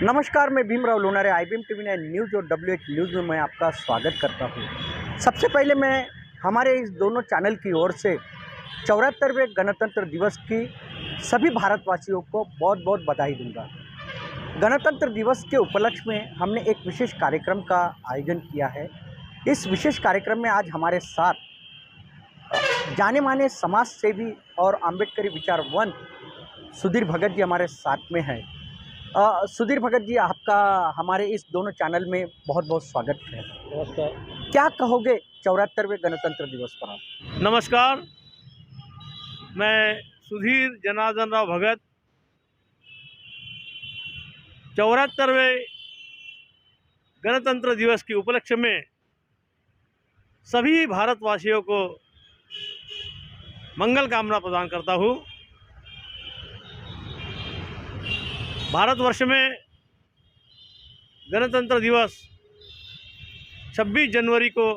नमस्कार, मैं Bhimrao Lonare IBM TV 9 news और WH न्यूज़ में मैं आपका स्वागत करता हूँ। सबसे पहले मैं हमारे इस दोनों चैनल की ओर से 74वें गणतंत्र दिवस की सभी भारतवासियों को बहुत बहुत बधाई दूंगा। गणतंत्र दिवस के उपलक्ष्य में हमने एक विशेष कार्यक्रम का आयोजन किया है। इस विशेष कार्यक्रम में आज हमारे साथ जाने माने समाज सेवी और अम्बेडकरी विचारवंत सुधीर भगत जी हमारे साथ में हैं। सुधीर भगत जी, आपका हमारे इस दोनों चैनल में बहुत बहुत स्वागत है। नमस्कार। क्या कहोगे 74वें गणतंत्र दिवस पर आप? नमस्कार, मैं सुधीर जनार्दन राव भगत 74वें गणतंत्र दिवस के उपलक्ष्य में सभी भारतवासियों को मंगल कामना प्रदान करता हूँ। भारतवर्ष में गणतंत्र दिवस 26 जनवरी को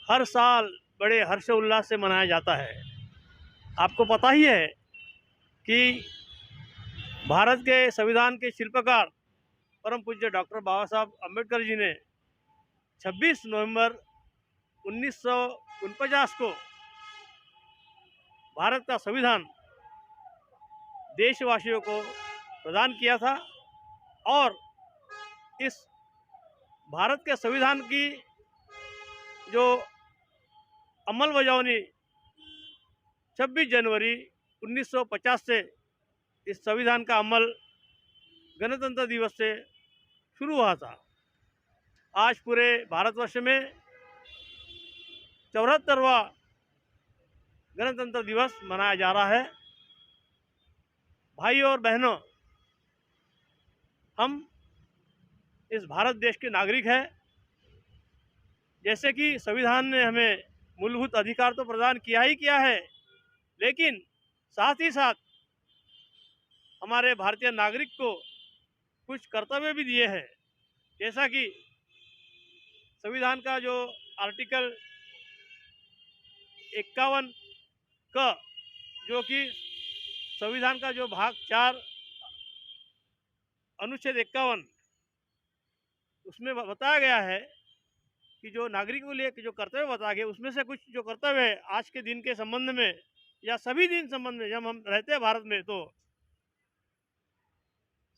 हर साल बड़े हर्षोल्लास से मनाया जाता है। आपको पता ही है कि भारत के संविधान के शिल्पकार परम पूज्य डॉक्टर बाबा साहब अम्बेडकर जी ने 26 नवंबर 1949 को भारत का संविधान देशवासियों को प्रदान किया था और इस भारत के संविधान की जो अमल बजावनी 26 जनवरी 1950 से इस संविधान का अमल गणतंत्र दिवस से शुरू हुआ था। आज पूरे भारतवर्ष में 74वां गणतंत्र दिवस मनाया जा रहा है। भाई और बहनों, हम इस भारत देश के नागरिक हैं। जैसे कि संविधान ने हमें मूलभूत अधिकार तो प्रदान किया ही किया है, लेकिन साथ ही साथ हमारे भारतीय नागरिक को कुछ कर्तव्य भी दिए हैं। जैसा कि संविधान का जो आर्टिकल 51 का, जो कि संविधान का जो भाग 4 अनुच्छेद 51, उसमें बताया गया है कि जो नागरिकों के लिए जो कर्तव्य बताया गया, उसमें से कुछ जो कर्तव्य है आज के दिन के संबंध में या सभी दिन संबंध में, जब हम रहते हैं भारत में, तो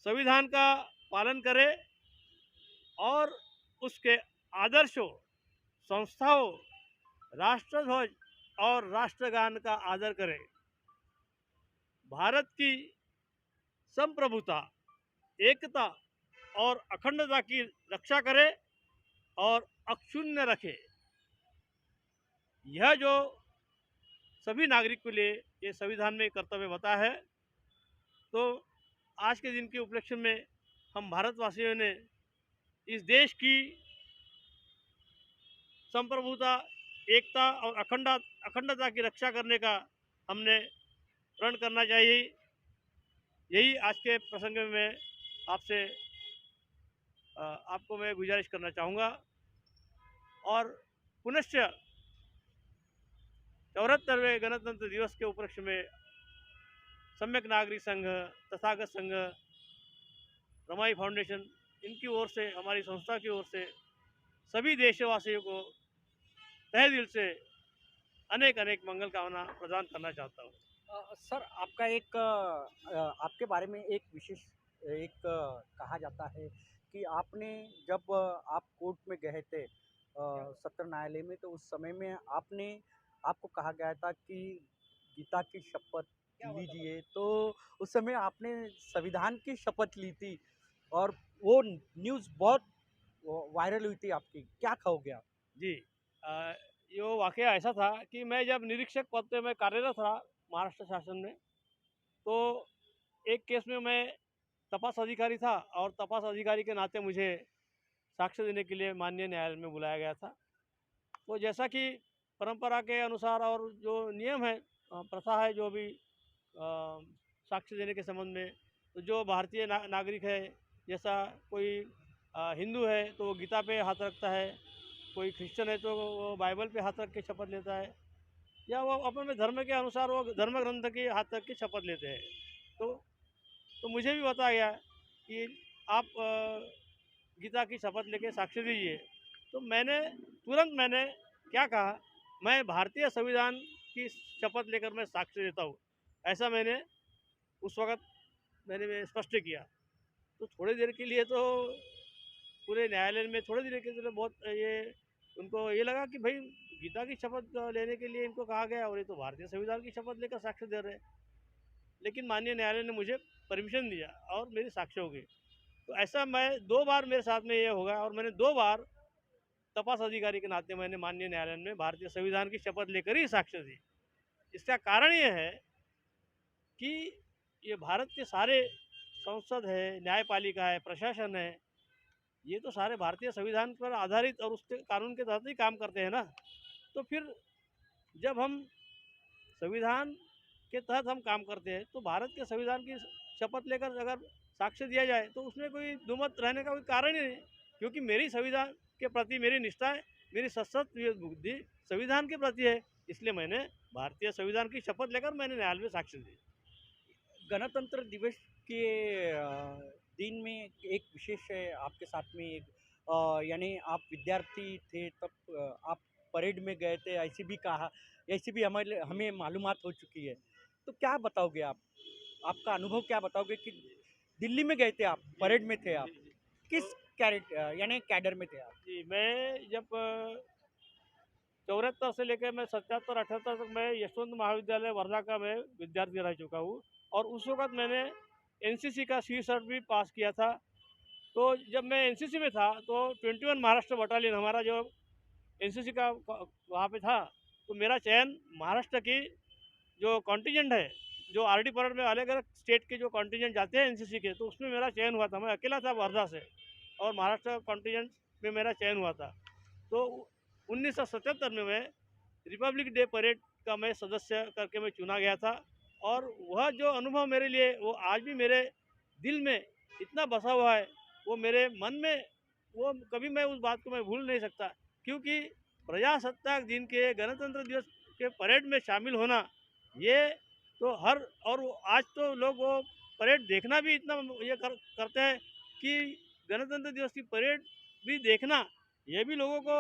संविधान का पालन करें और उसके आदर्शों, संस्थाओं, राष्ट्रध्वज और राष्ट्रगान का आदर करें। भारत की संप्रभुता, एकता और अखंडता की रक्षा करें और अक्षुण्ण रखे। यह जो सभी नागरिक के लिए ये संविधान में कर्तव्य बताया है, तो आज के दिन के उपलक्ष्य में हम भारतवासियों ने इस देश की संप्रभुता, एकता और अखंडता की रक्षा करने का हमने प्रण करना चाहिए। यही आज के प्रसंग में मैं आपसे आपको मैं गुजारिश करना चाहूँगा। और पुनश्च 74वें गणतंत्र दिवस के उपलक्ष्य में सम्यक नागरिक संघ, तथागत संघ, रमाई फाउंडेशन, इनकी ओर से, हमारी संस्था की ओर से सभी देशवासियों को तहे दिल से अनेक अनेक मंगल कामना प्रदान करना चाहता हूँ। सर, आपका आपके बारे में एक विशेष कहा जाता है कि आपने जब आप कोर्ट में गए थे सत्र न्यायालय में, तो उस समय में आपको कहा गया था कि गीता की शपथ लीजिए, तो उस समय आपने संविधान की शपथ ली थी और वो न्यूज़ बहुत वायरल हुई थी आपकी। क्या कहोगे आप? जी, ये वाक़या ऐसा था कि मैं जब निरीक्षक पद पे मैं कार्यरत रहा महाराष्ट्र शासन में, तो एक केस में मैं तपास अधिकारी था और तपास अधिकारी के नाते मुझे साक्ष्य देने के लिए माननीय न्यायालय में बुलाया गया था। तो जैसा कि परंपरा के अनुसार और जो नियम है, प्रथा है, जो भी साक्ष्य देने के संबंध में, तो जो भारतीय नागरिक है, जैसा कोई हिंदू है तो वो गीता पे हाथ रखता है, कोई क्रिश्चियन है तो वो बाइबल पे हाथ रख के शपथ लेता है, या वो अपने धर्म के अनुसार वो धर्म ग्रंथ के हाथ रख के शपथ लेते हैं। तो मुझे भी बताया गया कि आप गीता की शपथ लेके साक्ष्य दीजिए। तो मैंने क्या कहा, मैं भारतीय संविधान की शपथ लेकर मैं साक्ष्य देता हूँ। ऐसा मैंने उस वक़्त मैं स्पष्ट किया। तो थोड़ी देर के लिए तो पूरे न्यायालय में थोड़ी देर के लिए बहुत ये उनको ये लगा कि भाई गीता की शपथ लेने के लिए इनको कहा गया और ये तो भारतीय संविधान की शपथ लेकर साक्ष्य दे रहे हैं। लेकिन माननीय न्यायालय ने मुझे परमिशन दिया और मेरी साक्ष्य हो गई। तो ऐसा मैं 2 बार मेरे साथ में ये होगा और मैंने 2 बार तपास अधिकारी के नाते मैंने माननीय न्यायालय में भारतीय संविधान की शपथ लेकर ही साक्ष्य दी। इसका कारण ये है कि ये भारत के सारे संसद है, न्यायपालिका है, प्रशासन है, ये तो सारे भारतीय संविधान पर आधारित और उसके कानून के तहत ही काम करते हैं ना। तो फिर जब हम संविधान के तहत हम काम करते हैं तो भारत के संविधान की शपथ लेकर अगर साक्ष्य दिया जाए तो उसमें कोई दुमत रहने का कोई कारण ही नहीं, क्योंकि मेरी संविधान के प्रति मेरी निष्ठा है, मेरी सशक्त बुद्धि संविधान के प्रति है। इसलिए मैंने भारतीय संविधान की शपथ लेकर मैंने न्यायालय में साक्ष्य दी। गणतंत्र दिवस के दिन में एक विशेष है आपके साथ में एक यानी आप विद्यार्थी थे तब आप परेड में गए थे ऐसे भी कहा, ऐसी भी हमें हमें मालूमात हो चुकी है। तो क्या बताओगे आप? आपका अनुभव क्या बताओगे कि दिल्ली में गए थे आप, परेड में थे आप, जी, किस यानी कैडर में थे आप? जी, मैं जब 74 से लेकर मैं 77-78 तक मैं यशवंत महाविद्यालय वर्धा का मैं विद्यार्थी रह चुका हूँ और उस वक़्त मैंने एनसीसी का सी सर्ट भी पास किया था। तो जब मैं एनसीसी में था तो 21 महाराष्ट्र बटालियन हमारा जो एनसीसी का वहाँ पे था, तो मेरा चयन महाराष्ट्र की जो कॉन्टिजेंट है, जो आरडी परेड में अलग-अलग स्टेट के जो कॉन्टिजेंट जाते हैं एनसीसी के, तो उसमें मेरा चयन हुआ था। मैं अकेला था वर्धा से और महाराष्ट्र कॉन्टिजेंट में मेरा चयन हुआ था। तो 1977 में मैं रिपब्लिक डे परेड का मैं सदस्य करके मैं चुना गया था और वह जो अनुभव मेरे लिए वो आज भी मेरे दिल में इतना बसा हुआ है, वो मेरे मन में वो कभी मैं उस बात को मैं भूल नहीं सकता, क्योंकि प्रजासत्ताक दिन के गणतंत्र दिवस के परेड में शामिल होना ये तो हर और आज तो लोग वो परेड देखना भी इतना ये करते हैं कि गणतंत्र दिवस की परेड भी देखना ये भी लोगों को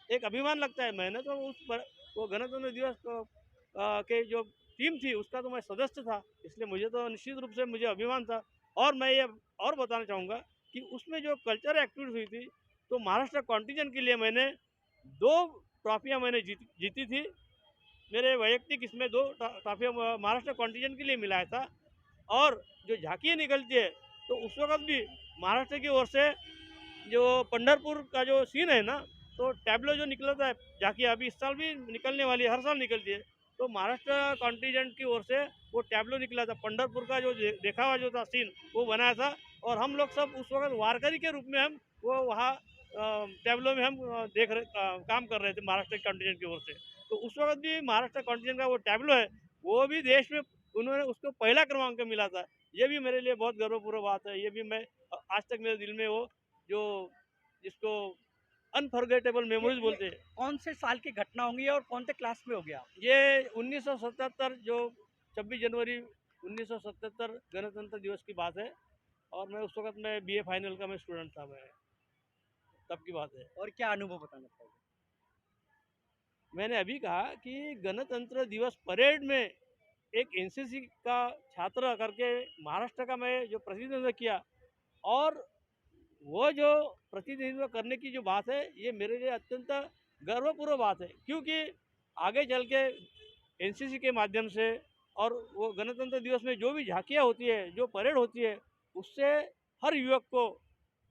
एक अभिमान लगता है। मैंने तो वो गणतंत्र दिवस के जो टीम थी उसका तो मैं सदस्य था, इसलिए मुझे तो निश्चित रूप से मुझे अभिमान था। और मैं ये और बताना चाहूँगा कि उसमें जो कल्चरल एक्टिविटी हुई थी तो महाराष्ट्र कॉन्टिजेंट के लिए मैंने 2 ट्रॉफियाँ मैंने जीती थी। मेरे वैयक्तिक इसमें 2 ट्रॉफियाँ महाराष्ट्र कॉन्टिजेंट के लिए मिलाया था। और जो झांकियाँ निकलती है तो उस वक़्त भी महाराष्ट्र की ओर से जो पंढरपुर का जो सीन है ना, तो टैब्लो जो निकलता है झांकियाँ अभी इस साल भी निकलने वाली है, हर साल निकलती है। तो महाराष्ट्र कॉन्टिजेंट की ओर से वो टैब्लो निकला था, पंढरपुर का जो देखा हुआ जो था सीन वो बनाया था और हम लोग सब उस वक़्त वारकरी के रूप में हम वो वहाँ टैब्लो में हम काम कर रहे थे महाराष्ट्र कॉन्टिजेंट की ओर से। तो उस वक़्त भी महाराष्ट्र कॉन्टिजेंट का वो टैब्लो है, वो भी देश में उन्होंने उसको पहला क्रमांक मिला था। ये भी मेरे लिए बहुत गर्वपूर्ण बात है। ये भी मैं आज तक मेरे दिल में वो जो जिसको अनफॉरगेटेबल ये मेमोरीज ये बोलते हैं। कौन से साल की घटना होंगी और कौन से क्लास में हो गया? ये 1977 जो 26 जनवरी 1977 गणतंत्र दिवस की बात है और मैं उस वक़्त मैं बीए फाइनल का मैं स्टूडेंट था मैं, तब की बात है। और क्या अनुभव बताना चाहोगे? मैंने अभी कहा कि गणतंत्र दिवस परेड में एक एनसीसी का छात्र करके महाराष्ट्र का मैं जो प्रतिनिधित्व किया और वो जो प्रतिनिधित्व करने की जो बात है ये मेरे लिए अत्यंत गर्वपूर्ण बात है, क्योंकि आगे चल के एनसीसी के माध्यम से और वो गणतंत्र दिवस में जो भी झांकियाँ होती है, जो परेड होती है, उससे हर युवक को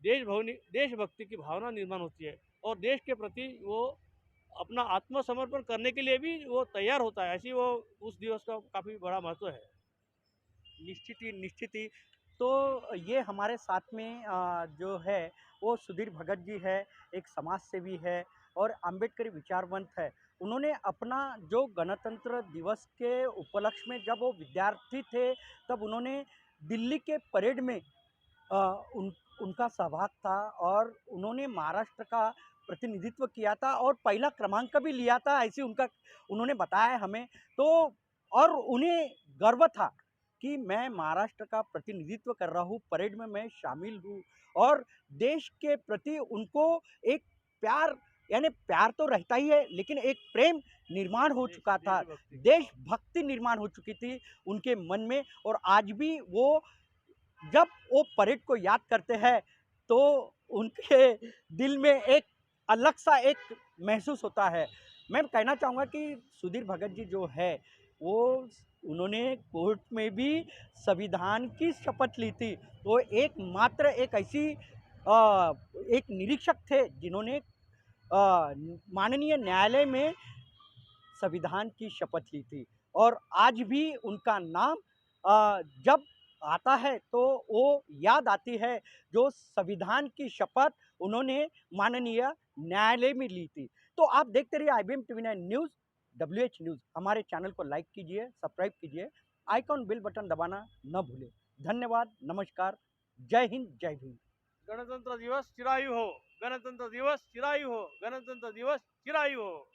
देशभक्ति की भावना निर्माण होती है और देश के प्रति वो अपना आत्मसमर्पण करने के लिए भी वो तैयार होता है। ऐसी वो उस दिवस का काफ़ी बड़ा महत्व है। निश्चित ही। तो ये हमारे साथ में जो है वो सुधीर भगत जी है, एक समाज सेवी है और अम्बेडकरी विचारवंत है। उन्होंने अपना जो गणतंत्र दिवस के उपलक्ष्य में जब वो विद्यार्थी थे तब उन्होंने दिल्ली के परेड में उनका सहभाग था और उन्होंने महाराष्ट्र का प्रतिनिधित्व किया था और पहला क्रमांक भी लिया था, ऐसे उन्होंने बताया हमें। तो और उन्हें गर्व था कि मैं महाराष्ट्र का प्रतिनिधित्व कर रहा हूँ, परेड में मैं शामिल हूँ और देश के प्रति उनको एक प्यार, यानी प्यार तो रहता ही है, लेकिन एक प्रेम निर्माण हो चुका था, देशभक्ति। देशभक्ति निर्माण हो चुकी थी उनके मन में। और आज भी वो जब वो परेड को याद करते हैं तो उनके दिल में एक अलग सा एक महसूस होता है। मैं कहना चाहूँगा कि सुधीर भगत जी जो है वो उन्होंने कोर्ट में भी संविधान की शपथ ली थी। तो एकमात्र एक ऐसी एक निरीक्षक थे जिन्होंने माननीय न्यायालय में संविधान की शपथ ली थी। और आज भी उनका नाम जब आता है तो वो याद आती है जो संविधान की शपथ उन्होंने माननीय न्यायालय में ली थी। तो आप देखते रहिए IBM TV9 news, WH news. हमारे चैनल को लाइक कीजिए, सब्सक्राइब कीजिए, आइकॉन बेल बटन दबाना न भूलें। धन्यवाद, नमस्कार, जय हिंद, जय भीम। गणतंत्र दिवस चिरायु हो, गणतंत्र दिवस चिरायु हो, गणतंत्र दिवस चिरायु हो।